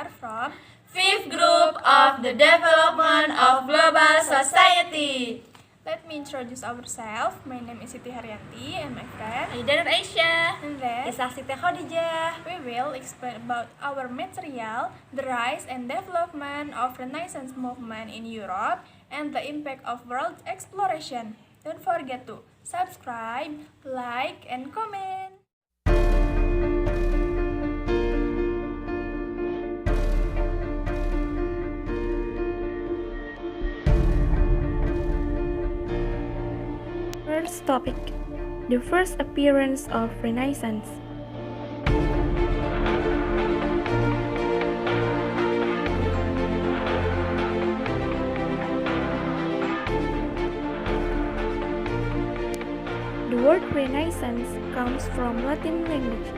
are from fifth group of the development of global society. Let me introduce ourselves. My name is Siti Haryanti and my friend Aida Nuraisyah. And then Isah Khodijah. we will explain about our material, the rise and development of Renaissance movement in Europe, and the impact of world exploration. Don't forget to subscribe, like, and comment. First topic: the first appearance of Renaissance. The word Renaissance comes from Latin language,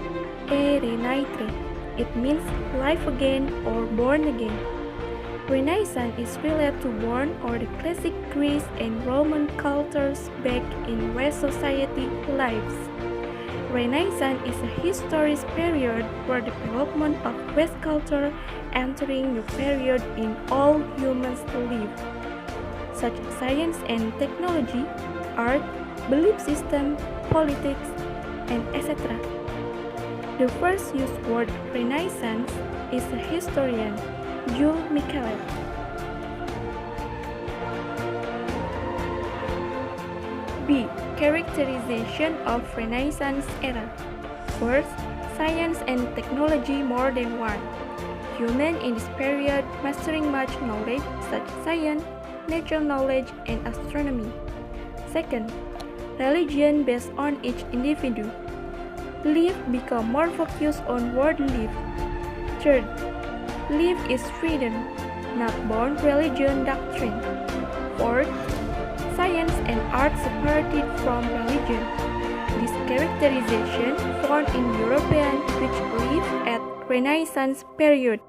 renaître. It means life again or born again. Renaissance is related to born or the classic Greece and Roman cultures back in where society lives. Renaissance is a historic period for the development of West culture entering the period in all humans live, such as science and technology, art, belief system, politics, and etc. The first used word Renaissance is a historian, Jules Michelet. B. Characterization of Renaissance era. First, science and technology more than one. Human in this period mastering much knowledge such as science, natural knowledge, and astronomy. Second, religion based on each individual. Belief become more focused on world life. Third, belief is freedom, not born religion doctrine. Fourth, science and art separated from religion. This characterization found in European which lived at Renaissance period.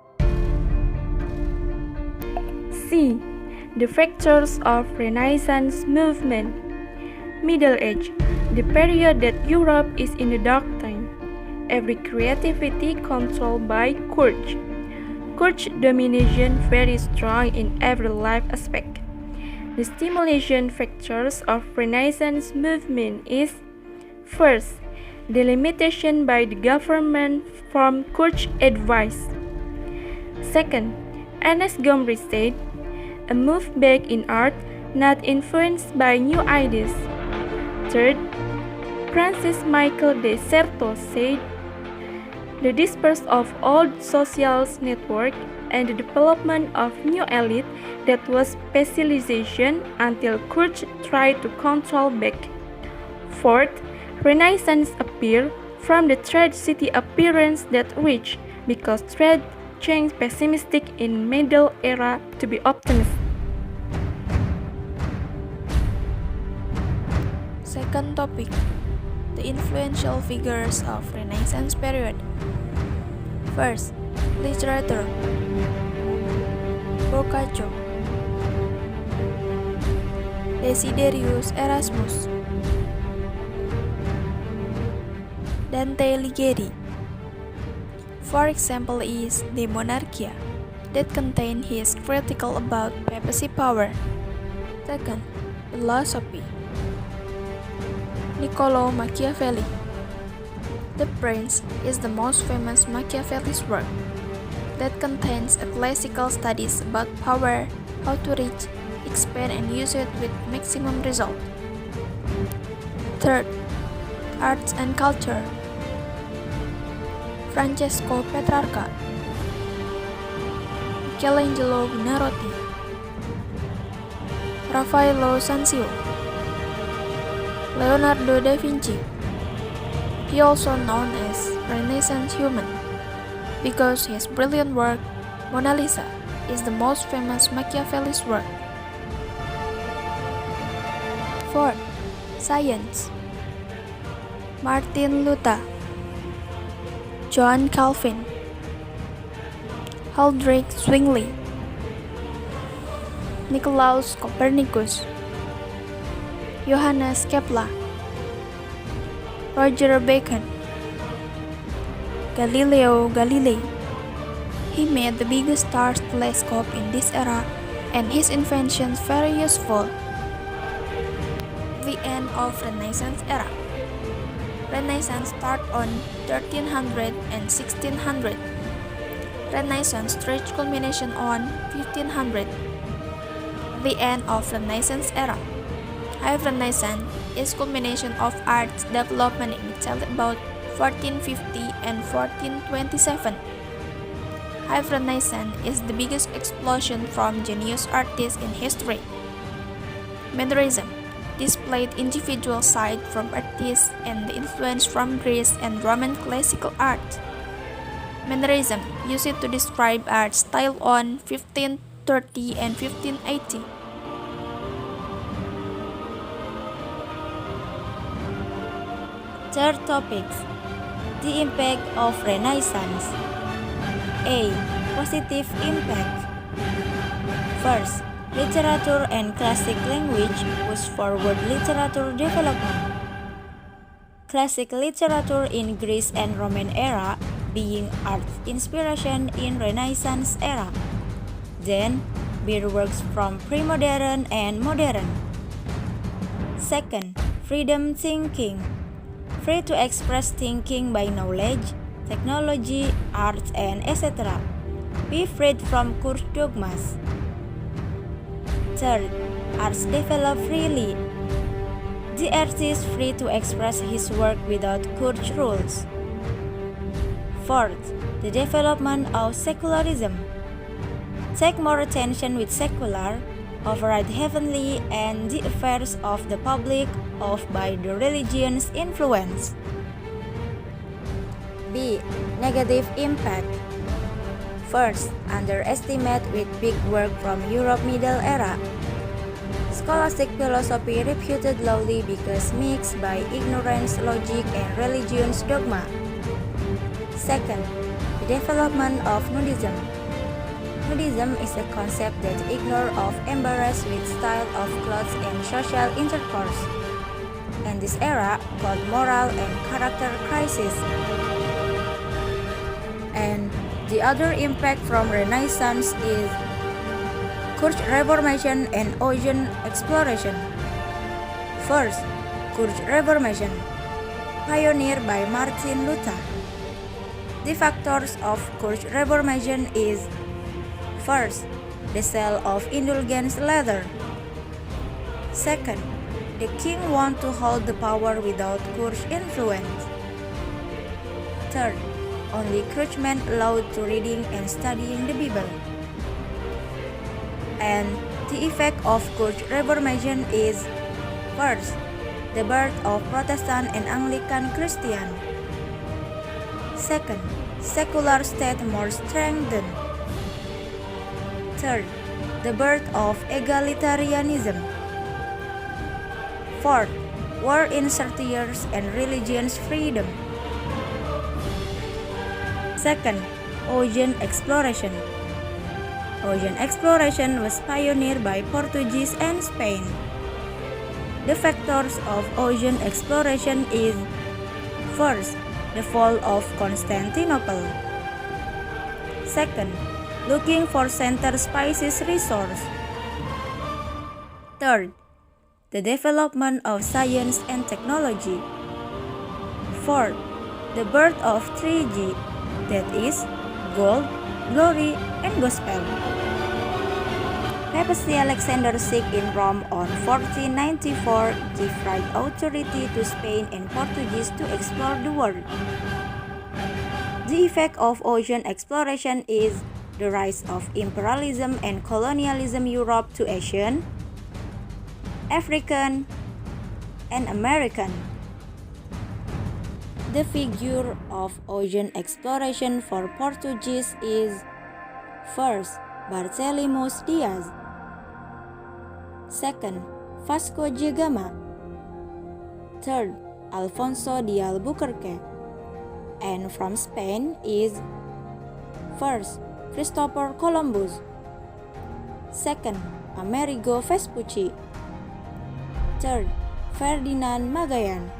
C. The factors of Renaissance movement. Middle Age, the period that Europe is in the dark time. Every creativity controlled by courage. Courage domination very strong in every life aspect. The stimulation factors of Renaissance movement is: first, the limitation by the government from courage advice. Second, Ernest Gombrich said, a move back in art not influenced by new ideas. Third, Francis Michael de Certeau said, the disperse of old social network and the development of new elite that was specialization until courage tried to control back. Fourth, Renaissance appeared from the trade city appearance that rich because trade changed pessimistic in middle era to be optimistic. Second topic, the influential figures of Renaissance period. First, literature. Boccaccio, Desiderius Erasmus, Dante Alighieri. For example is De Monarchia, that contains his critical about papacy power. Second, philosophy. Niccolò Machiavelli. The Prince is the most famous Machiavelli's work that contains a classical studies about power, how to reach, expand and use it with maximum result. Third, arts and culture. Francesco Petrarca, Michelangelo Buonarroti, Raffaello Sanzio, Leonardo da Vinci. He also known as Renaissance human because his brilliant work, Mona Lisa, is the most famous Machiavelli's work. Fourth, science. Martin Luther, John Calvin, Aldrich Zwingli, Nicolaus Copernicus, Johannes Kepler, Roger Bacon, Galileo Galilei, He made the biggest star telescope in this era, and his inventions very useful. The end of Renaissance era. Renaissance start on 1300 and 1600. Renaissance reached culmination on 1500. The end of Renaissance era. High Renaissance is culmination of arts development in Italy about 1450 and 1427. High Renaissance is the biggest explosion from genius artists in history. Mannerism displayed individual side from artists and the influence from Greece and Roman classical art. Mannerism used to describe art style on 1530 and 1580. Third topics. The impact of Renaissance. A. Positive impact. First, literature and classic language push forward literature development. Classic literature in Greece and Roman era being art inspiration in Renaissance era. Then, bear works from pre-modern and modern. Second, freedom thinking. Free to express thinking by knowledge, technology, arts, and etc. Be freed from course dogmas. Third, arts develop freely. The artist is free to express his work without course rules. Fourth, the development of secularism. Take more attention with secular, override heavenly and the affairs of the public of by the religion's influence. B. Negative impact. First, underestimate with big work from Europe Middle Era. Scholastic philosophy reputed lowly because mixed by ignorance, logic, and religion's dogma. Second, the development of nudism. Nudism is a concept that ignores of embarrass with style of clothes and social intercourse. And this era called moral and character crisis. And the other impact from Renaissance is Church Reformation and ocean exploration. First, Church Reformation, pioneered by Martin Luther. The factors of Church Reformation is first, the sale of indulgence leather. Second, the king want to hold the power without Church influence. Third, only clergymen allowed to reading and studying the Bible. And the effect of Church Reformation is first, the birth of Protestant and Anglican Christian. Second, secular state more strengthened. Third, the birth of egalitarianism. Fourth, war in 30 years and religion's freedom. Second, ocean exploration. Ocean exploration was pioneered by Portuguese and Spain. The factors of ocean exploration is first, the fall of Constantinople. Second, looking for center spices resource. Third, the development of science and technology. Fourth, the birth of 3G, that is, gold, glory, and gospel. Papacy Alexander VI in Rome on 1494 gave right authority to Spain and Portuguese to explore the world. The effect of ocean exploration is the rise of imperialism and colonialism Europe to Asian, African, and American. The figure of ocean exploration for Portuguese is first, Bartholomew Diaz. Second, Vasco da Gama. Third, Alfonso de Albuquerque. And from Spain is first, Christopher Columbus. Second, Amerigo Vespucci. Third, Ferdinand Magellan.